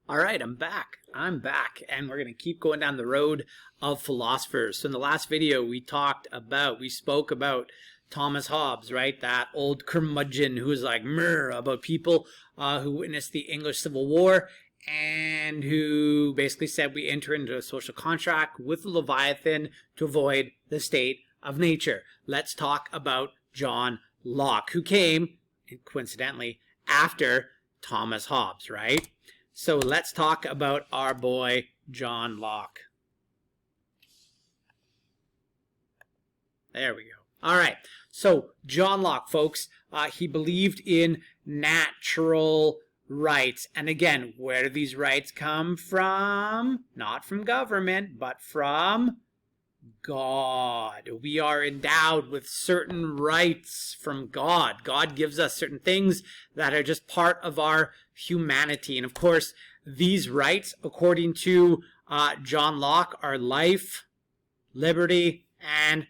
All right, I'm back. And we're going to keep going down the road of philosophers. So in the last video, we spoke about Thomas Hobbes, right? That old curmudgeon who was like, about people who witnessed the English Civil War and who basically said we enter into a social contract with the Leviathan to avoid the state of nature. Let's talk about John Locke, who came, coincidentally, after Thomas Hobbes, right? So let's talk about our boy, John Locke. There we go. All right. So John Locke, folks, he believed in natural rights. And again, where do these rights come from? Not from government, but from God. We are endowed with certain rights from God. God gives us certain things that are just part of our humanity. And of course, these rights, according to John Locke, are life, liberty, and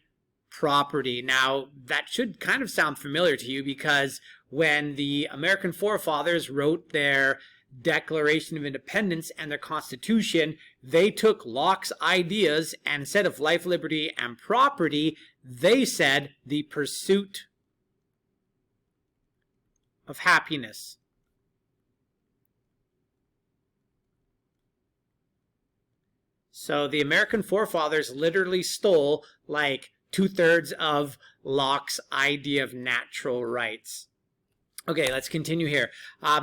property. Now, that should kind of sound familiar to you because when the American forefathers wrote their Declaration of Independence and their Constitution, they took Locke's ideas and instead of life, liberty, and property, they said the pursuit of happiness. So the American forefathers literally stole like 2/3 of Locke's idea of natural rights. Okay, let's continue here.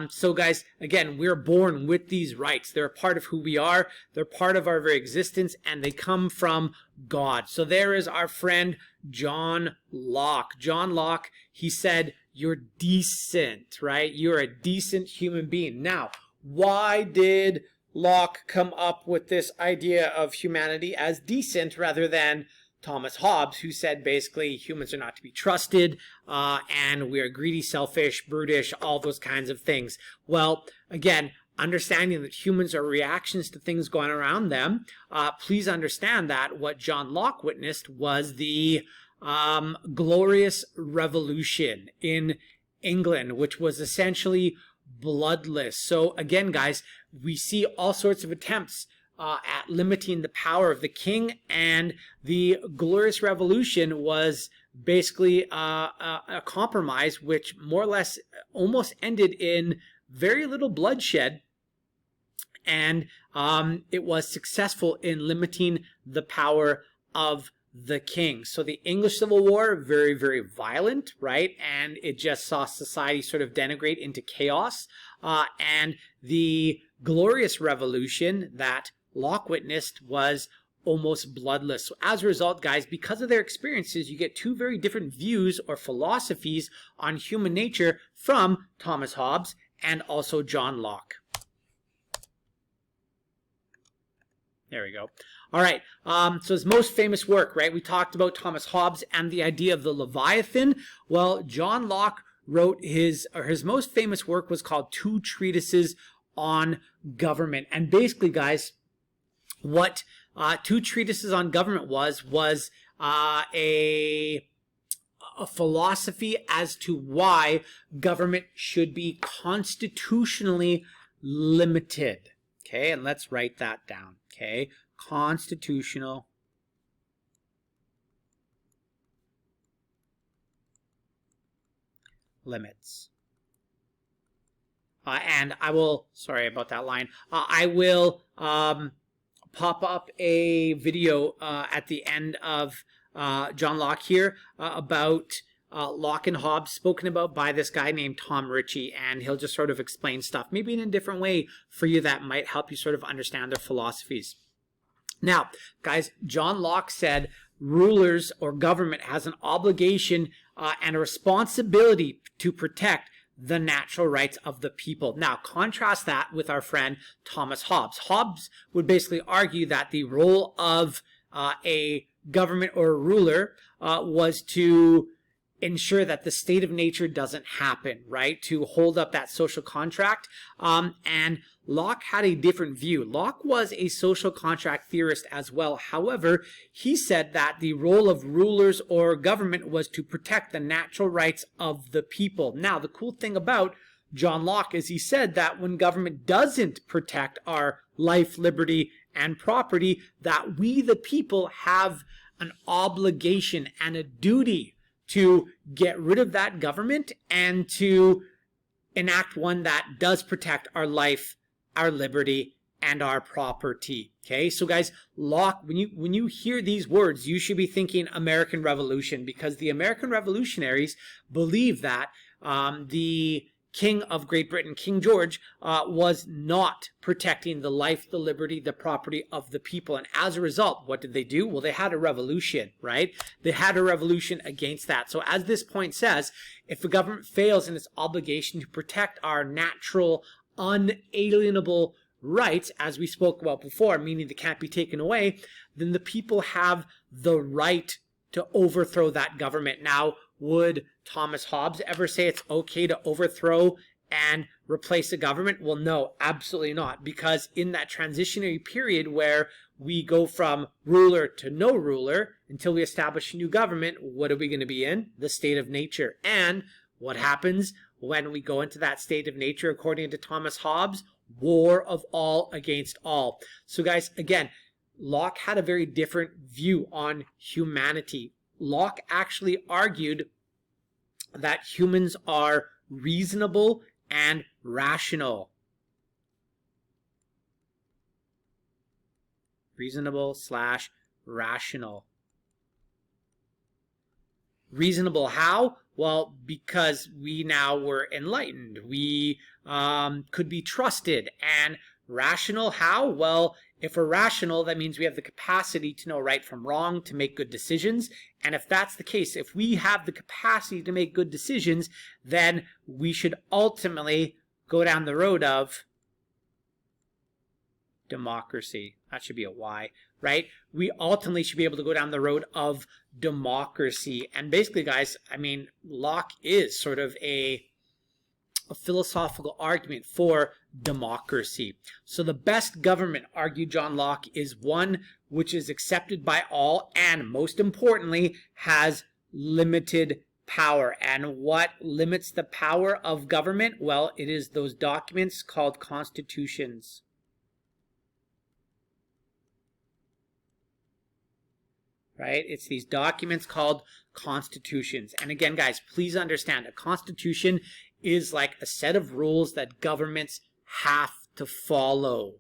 So guys, again, we're born with these rights. They're a part of who we are. They're part of our very existence, and they come from God. So there is our friend John Locke. John Locke, he said, you're decent, right? You're a decent human being. Now, why did Locke come up with this idea of humanity as decent rather than Thomas Hobbes, who said basically humans are not to be trusted and we are greedy, selfish, brutish, all those kinds of things? Well, again, understanding that humans are reactions to things going around them, please understand that what John Locke witnessed was the Glorious Revolution in England, which was essentially bloodless. So again, guys, we see all sorts of attempts at limiting the power of the king, and the Glorious Revolution was basically a compromise which more or less almost ended in very little bloodshed, and it was successful in limiting the power of the king. So the English Civil War, very, very violent, right? And it just saw society sort of denigrate into chaos. And the Glorious Revolution that Locke witnessed was almost bloodless. So as a result, guys, because of their experiences, you get two very different views or philosophies on human nature from Thomas Hobbes and also John Locke. There we go. All right, so his most famous work, right? We talked about Thomas Hobbes and the idea of the Leviathan. Well, John Locke wrote his most famous work was called Two Treatises on Government. And basically, guys, what Two Treatises on Government was a philosophy as to why government should be constitutionally limited. Okay, and let's write that down. Okay, constitutional limits. And I will, sorry about that line, I will pop up a video at the end of John Locke here about Locke and Hobbes spoken about by this guy named Tom Ritchie, and he'll just sort of explain stuff maybe in a different way for you that might help you sort of understand their philosophies. Now, guys, John Locke said rulers or government has an obligation and a responsibility to protect the natural rights of the people. Now, contrast that with our friend Thomas Hobbes. Hobbes would basically argue that the role of a government or a ruler was to ensure that the state of nature doesn't happen, right? To hold up that social contract. And Locke had a different view. Locke was a social contract theorist as well. However, he said that the role of rulers or government was to protect the natural rights of the people. Now, the cool thing about John Locke is he said that when government doesn't protect our life, liberty, and property, that we the people have an obligation and a duty to get rid of that government and to enact one that does protect our life, our liberty, and our property. Okay, so guys, Locke, when you hear these words, you should be thinking American Revolution, because the American revolutionaries believe that the King of Great Britain, King George, was not protecting the life, the liberty, the property of the people. And as a result, what did they do? Well, they had a revolution, right? They had a revolution against that. So as this point says, if a government fails in its obligation to protect our natural, unalienable rights, as we spoke about before, meaning they can't be taken away, then the people have the right to overthrow that government. Now, would Thomas Hobbes ever say it's okay to overthrow and replace a government? Well, no, absolutely not. Because in that transitionary period where we go from ruler to no ruler until we establish a new government, what are we going to be in? The state of nature. And what happens when we go into that state of nature, according to Thomas Hobbes? War of all against all. So guys, again, Locke had a very different view on humanity. Locke actually argued that humans are reasonable and rational. Reasonable/rational. Reasonable how? Well, because we now were enlightened. We could be trusted. And rational how? Well, if we're rational, that means we have the capacity to know right from wrong, to make good decisions. And if that's the case, if we have the capacity to make good decisions, then we should ultimately go down the road of democracy. That should be a Y, right? We ultimately should be able to go down the road of democracy. And basically, guys, I mean, Locke is sort of a philosophical argument for democracy. So the best government, argued John Locke, is one which is accepted by all and, most importantly, has limited power. And what limits the power of government? Well, it is those documents called constitutions. Right? It's these documents called constitutions. And again, guys, please understand, a constitution is like a set of rules that governments have to follow,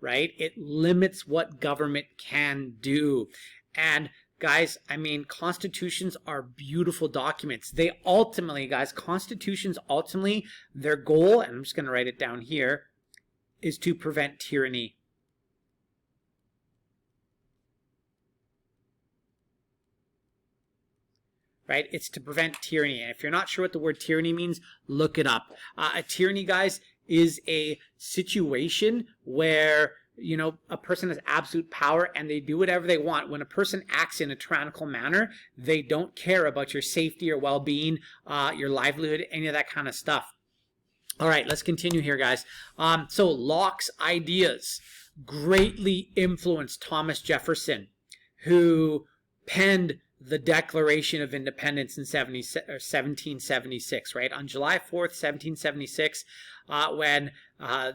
right? It limits what government can do. And guys, I mean, constitutions are beautiful documents. They ultimately, guys, constitutions ultimately, their goal, and I'm just going to write it down here, is to prevent tyranny. Right? It's to prevent tyranny. And if you're not sure what the word tyranny means, look it up. A tyranny, guys, is a situation where, you know, a person has absolute power and they do whatever they want. When a person acts in a tyrannical manner, they don't care about your safety or well-being, your livelihood, any of that kind of stuff. All right, let's continue here, guys. So Locke's ideas greatly influenced Thomas Jefferson, who penned the Declaration of Independence in 1776, right? On July 4th, 1776, when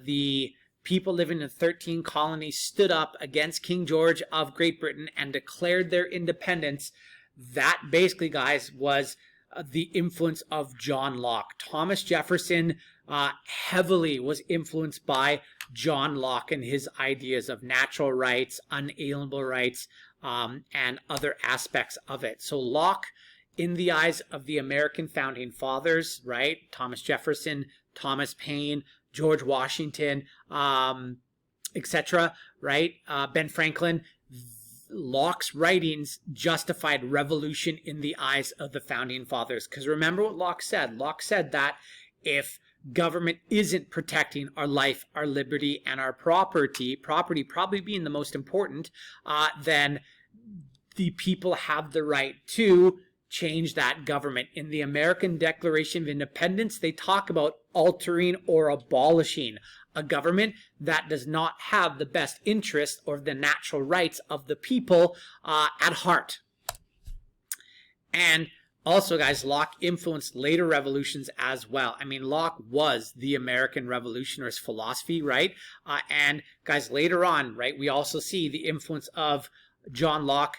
the people living in 13 colonies stood up against King George of Great Britain and declared their independence, that basically, guys, was the influence of John Locke. Thomas Jefferson heavily was influenced by John Locke and his ideas of natural rights, unalienable rights, and other aspects of it. So Locke, in the eyes of the American founding fathers, right? Thomas Jefferson, Thomas Paine, George Washington, etc., right? Ben Franklin, Locke's writings justified revolution in the eyes of the founding fathers. Because remember what Locke said. Locke said that if government isn't protecting our life, our liberty, and our property probably being the most important, then the people have the right to change that government. In the American Declaration of Independence, they talk about altering or abolishing a government that does not have the best interests or the natural rights of the people at heart. And Also, guys, Locke influenced later revolutions as well. I mean, Locke was the American Revolution or his philosophy, right? And guys, later on, right, we also see the influence of John Locke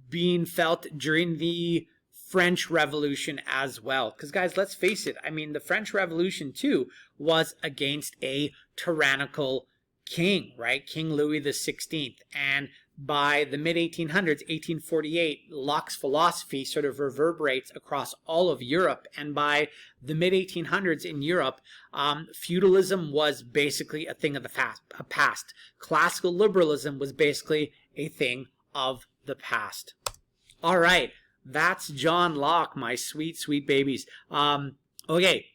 being felt during the French Revolution as well. Because, guys, let's face it, I mean, the French Revolution, too, was against a tyrannical king, right? King Louis XVI. And by the mid-1800s, 1848, Locke's philosophy sort of reverberates across all of Europe. And by the mid-1800s in Europe, feudalism was basically a thing of the past. Classical liberalism was basically a thing of the past. All right, that's John Locke, my sweet, sweet babies. Okay,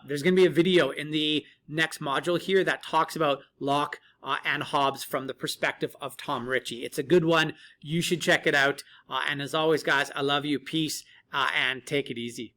there's going to be a video in the next module here that talks about Locke and Hobbes from the perspective of Tom Ritchie. It's a good one. You should check it out. And as always, guys, I love you. Peace, and take it easy.